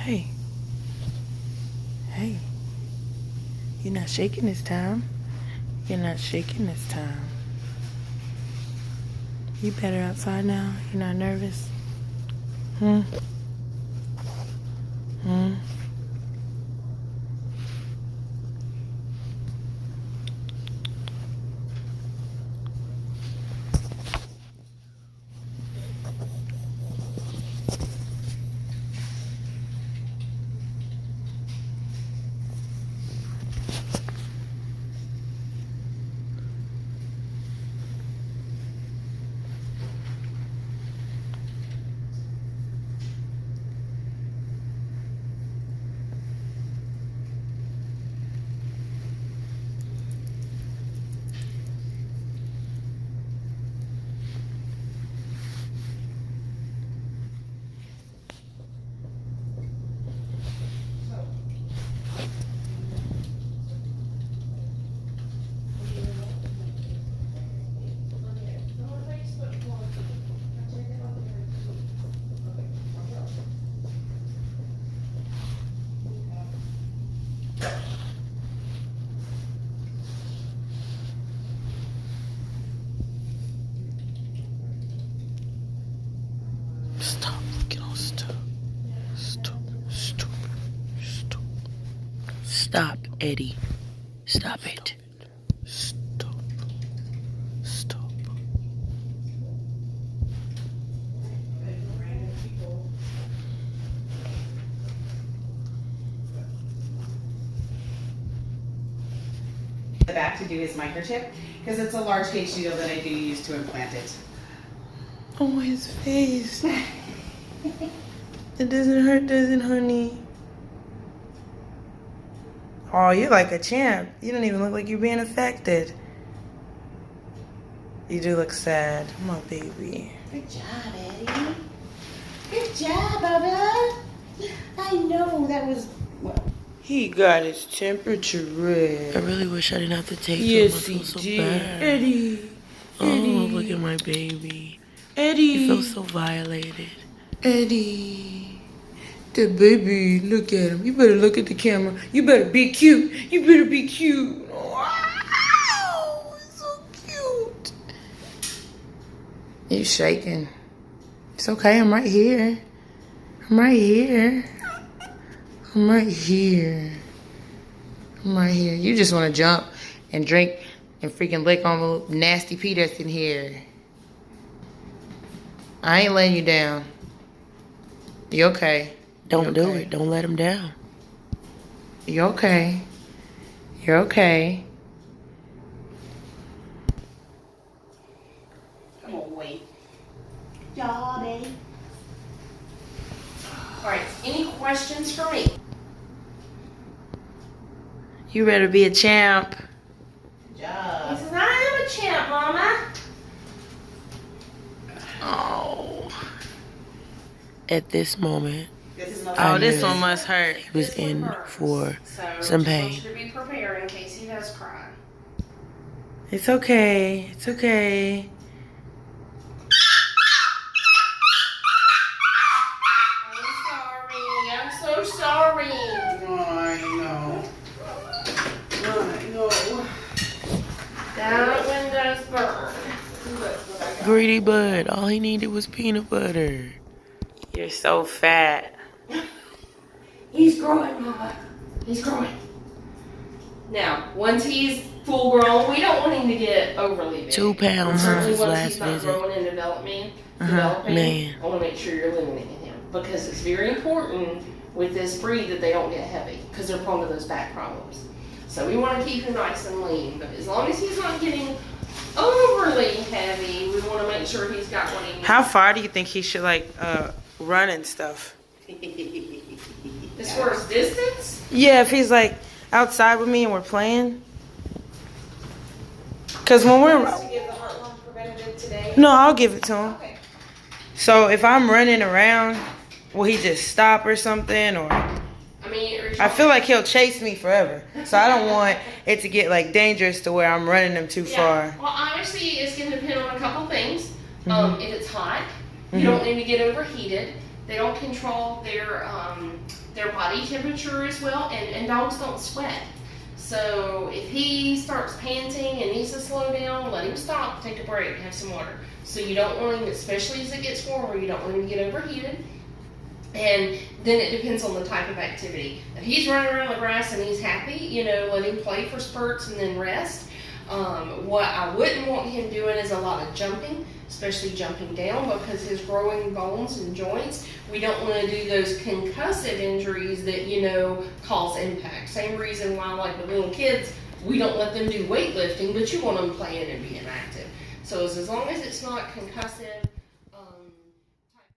Hey. Hey. You're not shaking this time. You're not shaking this time. You better outside now? You're not nervous? Hmm? Stop looking all stupid. Stop. Stop, Eddie. Stop it. Stop. The back to do his microchip because it's a large cage needle that I do use to implant it. Oh, his face. It doesn't hurt, does it, honey? Oh, you're like a champ. You don't even look like you're being affected. You do look sad. My baby. Good job, Eddie. Good job, Bubba. I know that was well. He got his temperature read. I really wish I didn't have to take Yes, them. I he feel so did. bad. Eddie. Oh, Eddie. look at my baby. Eddie. He feels so violated. Eddie. The baby. Look at him. You better look at the camera. You better be cute. You better be cute. Wow. So cute. You shaking. It's okay. I'm right here. I'm right here. I'm right here. I'm right here. You just want to jump and drink and freaking lick on the nasty pee that's in here. I ain't letting you down. You okay? Don't do okay. it. Don't let him down. You okay? You're okay. Come on, wait. Good job, Eddie. All right. Any questions for me? You better be a champ. Good job. He says, I am a champ, Mama. Oh. At this moment, This is my I Oh, this knew one must hurt. he was in for So some just pain. want you to be prepared in case he does cry. It's okay. It's okay. I'm so sorry. I know. That window's burned. Greedy bud. All he needed was peanut butter. You're so fat. He's growing, Mama. He's growing. Now, once he's full grown, we don't want him to get overly big. 2 pounds since Certainly his once last he's not visit. growing and developing, Man. I want to make sure you're limiting him because it's very important with this breed that they don't get heavy because they're prone to those back problems. So we want to keep him nice and lean, but as long as he's not getting overly heavy, we want to make sure he's got what he needs. How far do you think he should run and stuff? As far as distance, Yeah, if he's like outside with me and we're playing. Cause when we're to give the heart-lung preventative today. no, I'll give it to him. Okay. So if I'm running around, will he just stop or something? Or I mean, I feel like he'll chase me forever. So I don't want it to get like dangerous to where I'm running him too far. Well, honestly, it's going to depend on a couple things. Mhm. If it's hot, you don't need to get overheated. They don't control their body temperature as well, and dogs don't sweat. So if he starts panting and needs to slow down, let him stop, take a break, have some water. So you don't want him, especially as it gets warmer, you don't want him to get overheated. And then it depends on the type of activity. If he's running around the grass and he's happy, you know, let him play for spurts and then rest. What I wouldn't want him doing is a lot of jumping, especially jumping down, because his growing bones and joints, we don't want to do those concussive injuries that, you know, cause impact. Same reason why, like with little kids, we don't let them do weightlifting, but you want them playing and being active. So as long as it's not concussive,